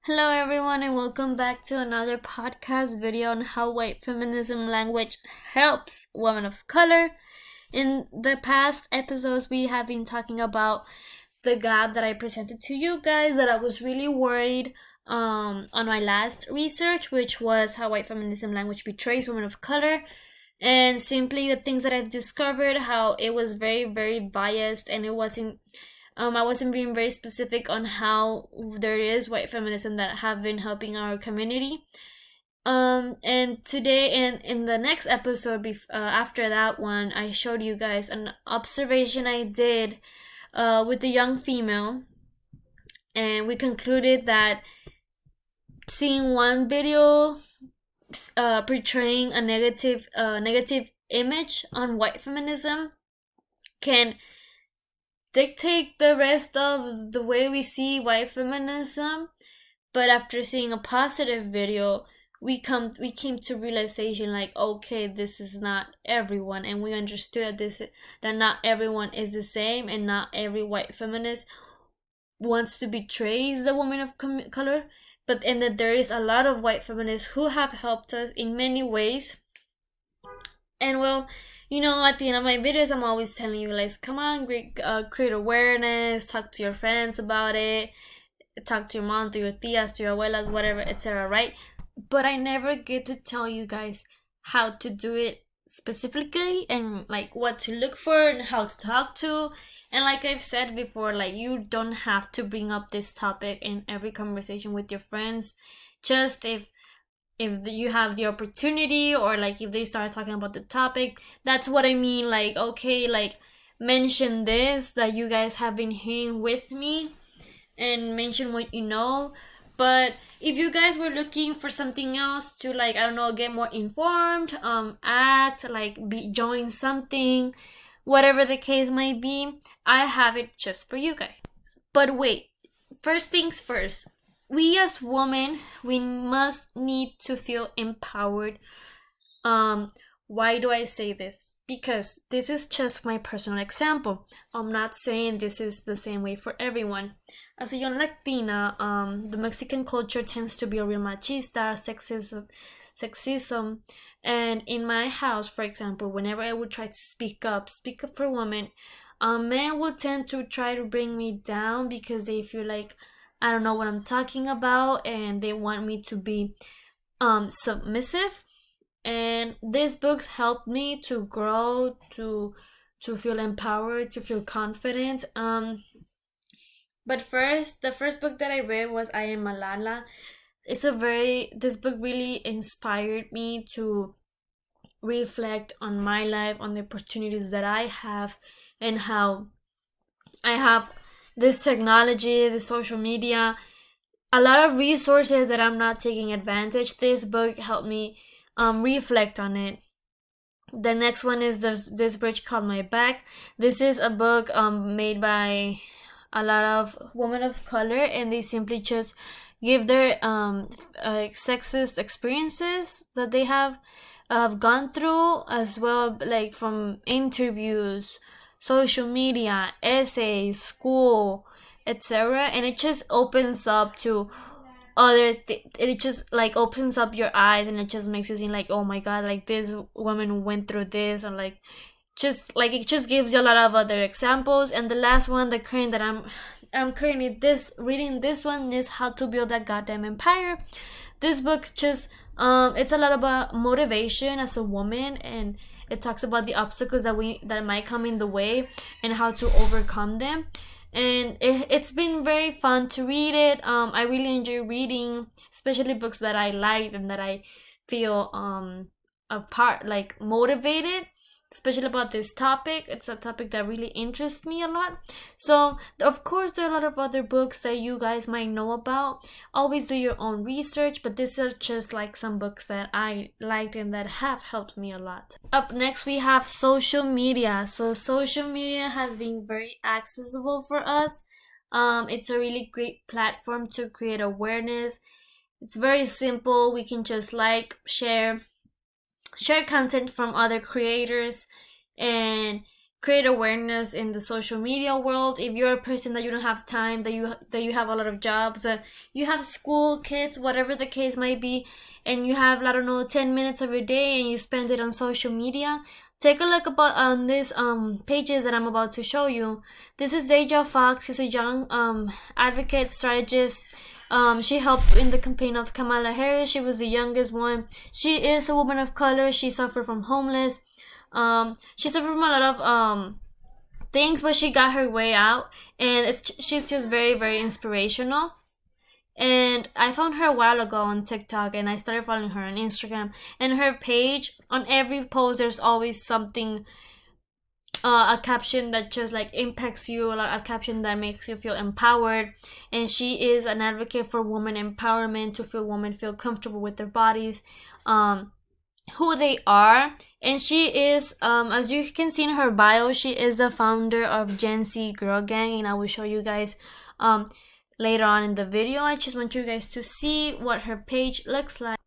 Hello everyone and welcome back to another podcast video on how white feminism language helps women of color. In the past episodes we have been talking about the gap that I presented to you guys that I was really worried on my last research, which was how white feminism language betrays women of color, and simply the things that I've discovered, how it was very biased and I wasn't being very specific on how there is white feminism that have been helping our community. And today and in the next episode, after that one, I showed you guys an observation I did with a young female, and we concluded that seeing one video portraying a negative image on white feminism can dictate the rest of the way we see white feminism. But after seeing a positive video, we came to realization like, okay, this is not everyone, and we understood that not everyone is the same, and not every white feminist wants to betray the woman of color, and that there is a lot of white feminists who have helped us in many ways. And well, at the end of my videos, I'm always telling you, like, come on, create awareness, talk to your friends about it, talk to your mom, to your tias, to your abuelas, whatever, etc., right? But I never get to tell you guys how to do it specifically, and like what to look for and how to talk to. And like I've said before, like, you don't have to bring up this topic in every conversation with your friends. Just if you have the opportunity, or like if they start talking about the topic, that's what I mean. Like, okay, like, mention this that you guys have been hearing with me, and mention what you know. But if you guys were looking for something else to, like, I don't know, get more informed, join something, whatever the case might be, I have it just for you guys. But wait, first things first, we as women, we must need to feel empowered. Why do I say this? Because this is just my personal example. I'm not saying this is the same way for everyone. As a young Latina, the Mexican culture tends to be a real machista, sexism. And in my house, for example, whenever I would try to speak up for women, men will tend to try to bring me down because they feel like I don't know what I'm talking about, and they want me to be submissive. And these books helped me to grow, to feel empowered, to feel confident. But first, the first book that I read was I Am Malala. This book really inspired me to reflect on my life, on the opportunities that I have, and how I have this technology, the social media, a lot of resources that I'm not taking advantage. This book helped me reflect on it. The next one is this Bridge Called My Back. This is a book made by a lot of women of color, and they simply just give their sexist experiences that they have gone through, as well, like from interviews, social media, essays, school, etc. And it just opens up to it just like opens up your eyes, and it just makes you think like, oh my god, like this woman went through this, or like it just gives you a lot of other examples. And the last one, the current that I'm currently reading this one, is How to Build a Goddamn Empire. This book just it's a lot about motivation as a woman, and it talks about the obstacles that might come in the way and how to overcome them. And it's been very fun to read it. I really enjoy reading, especially books that I like and that I feel motivated, especially about this topic. It's a topic that really interests me a lot. So of course there are a lot of other books that you guys might know about. Always do your own research, but these are just like some books that I liked and that have helped me a lot. Up next we have social media. So social media has been very accessible for us. It's a really great platform to create awareness. It's very simple. We can just share content from other creators, and create awareness in the social media world. If you're a person that you don't have time, that you have a lot of jobs, that you have school kids, whatever the case might be, and you have, I don't know, 10 minutes of your day and you spend it on social media, take a look about on these pages that I'm about to show you. This is Deja Fox. She's a young advocate strategist. She helped in the campaign of Kamala Harris. She was the youngest one. She is a woman of color. She suffered from homeless. She suffered from a lot of things, but she got her way out, and she's just very, very inspirational. And I found her a while ago on TikTok, and I started following her on Instagram. And her page, on every post, there's always something, a caption that just like impacts you, a caption that makes you feel empowered. And she is an advocate for women empowerment, to feel women feel comfortable with their bodies, who they are. And she is, as you can see in her bio, she is the founder of Gen Z Girl Gang, and I will show you guys later on in the video. I just want you guys to see what her page looks like.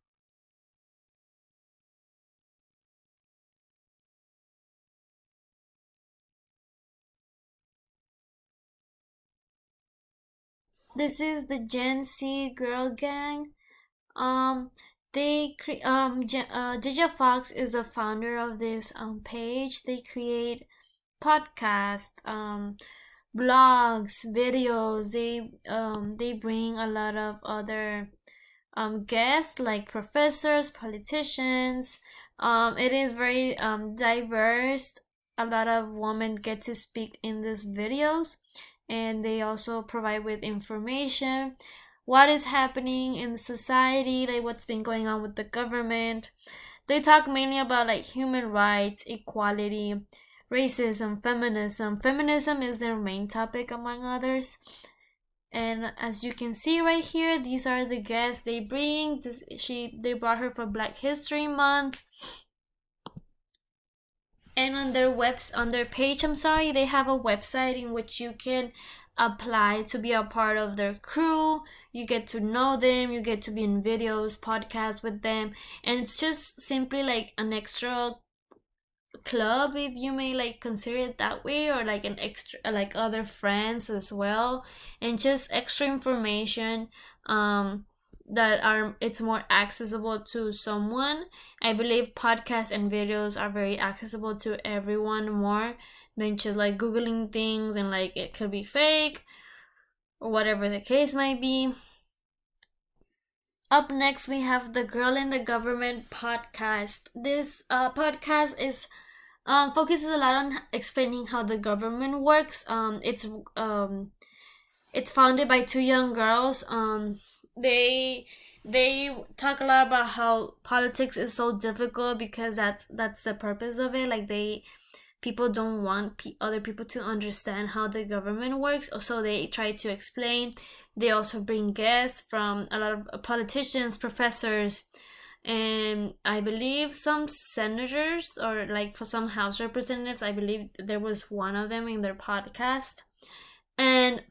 This is the Gen Z Girl Gang. Dija Fox is the founder of this page. They create podcasts, blogs, videos. They bring a lot of other guests like professors, politicians. It is very diverse. A lot of women get to speak in these videos, and they also provide with information, what is happening in society, like what's been going on with the government. They talk mainly about like human rights, equality, racism, feminism. Feminism is their main topic among others. And as you can see right here, these are the guests they bring. They brought her for Black History Month. And on their page, they have a website in which you can apply to be a part of their crew. You get to know them, you get to be in videos, podcasts with them, and it's just simply like an extra club, if you may like consider it that way, or like an extra, like other friends as well, and just extra information that are, it's more accessible to someone. I believe podcasts and videos are very accessible to everyone, more than just like googling things and like it could be fake or whatever the case might be. Up next, we have the Girl in the Government podcast. This podcast is focuses a lot on explaining how the government works. It's founded by two young girls. They talk a lot about how politics is so difficult, because that's the purpose of it. Like people don't want other people to understand how the government works, so they try to explain. They also bring guests from a lot of politicians, professors, and I believe some senators, or like for some House representatives. I believe there was one of them in their podcast. And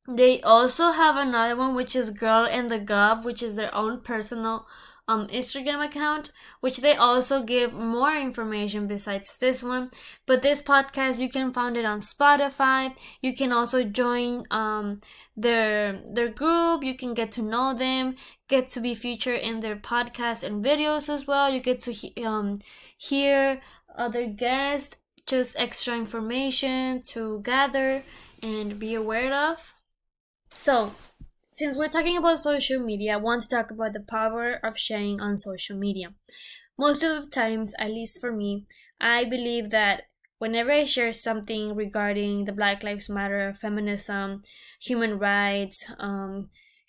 they also have another one, which is Girl in the Gov, which is their own personal Instagram account, which they also give more information besides this one. But this podcast, you can find it on Spotify. You can also join their group. You can get to know them, get to be featured in their podcast and videos as well. You get to hear other guests, just extra information to gather and be aware of. So, since we're talking about social media, I want to talk about the power of sharing on social media. Most of the times, at least for me, I believe that whenever I share something regarding the Black Lives Matter, feminism, human rights,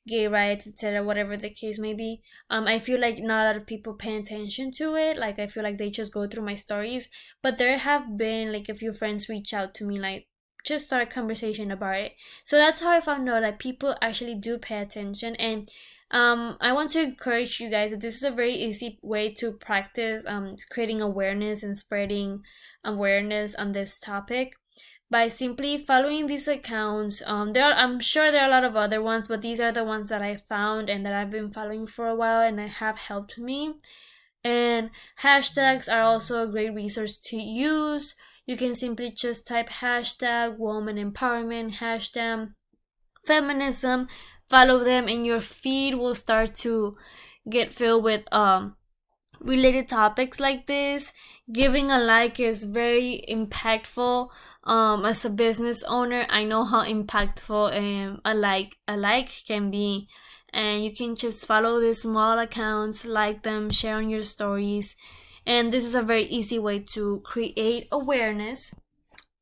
gay rights, etc., whatever the case may be, I feel like not a lot of people pay attention to it. Like, I feel like they just go through my stories. But there have been like a few friends reach out to me, like, just start a conversation about it. So that's how I found out that people actually do pay attention. And I want to encourage you guys that this is a very easy way to practice creating awareness and spreading awareness on this topic, by simply following these accounts. I'm sure there are a lot of other ones, but these are the ones that I found and that I've been following for a while, and they have helped me. And hashtags are also a great resource to use. You can simply just type hashtag woman empowerment, hashtag feminism, follow them, and your feed will start to get filled with related topics like this. Giving a like is very impactful. As a business owner, I know how impactful a like can be, and you can just follow these small accounts, like them, share on your stories, and this is a very easy way to create awareness.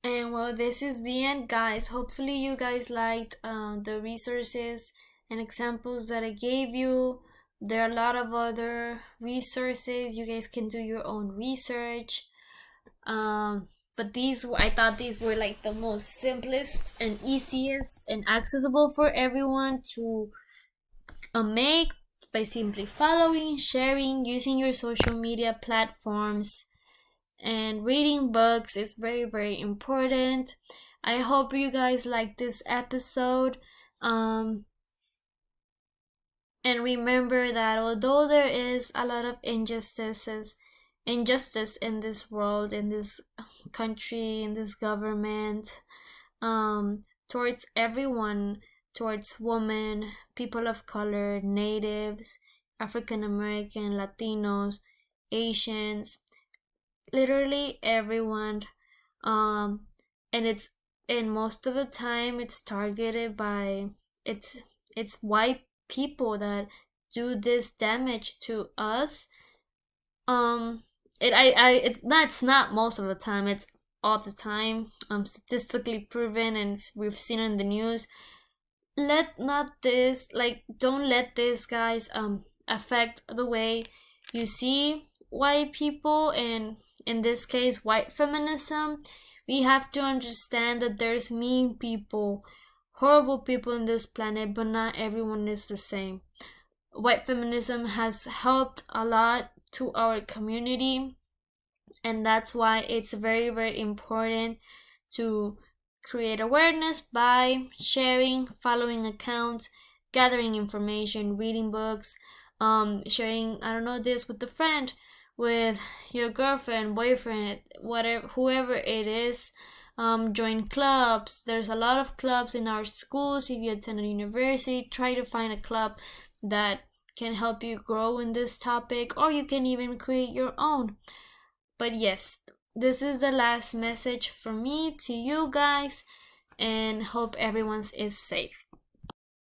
And well, this is the end, guys. Hopefully you guys liked the resources and examples that I gave you. There are a lot of other resources. You guys can do your own research. But I thought these were like the most simplest and easiest and accessible for everyone to make by simply following, sharing, using your social media platforms, and reading books is very, very important. I hope you guys like this episode. And remember that although there is a lot of injustice in this world, in this country, in this government, towards everyone, towards women, people of color, natives, African American, Latinos, Asians, literally everyone, and most of the time it's targeted by it's white people that do this damage to us. It's not most of the time, it's all the time, statistically proven, and we've seen it in the news. Don't let this, guys, affect the way you see white people, and in this case white feminism. We have to understand that there's mean people, horrible people in this planet, but not everyone is the same. White feminism has helped a lot to our community, and that's why it's very, very important to create awareness by sharing, following accounts, gathering information, reading books, sharing, I don't know, this with a friend, with your girlfriend, boyfriend, whatever, whoever it is. Join clubs. There's a lot of clubs in our schools. If you attend a university, try to find a club that can help you grow in this topic, or you can even create your own. But yes, this is the last message from me to you guys, and hope everyone is safe.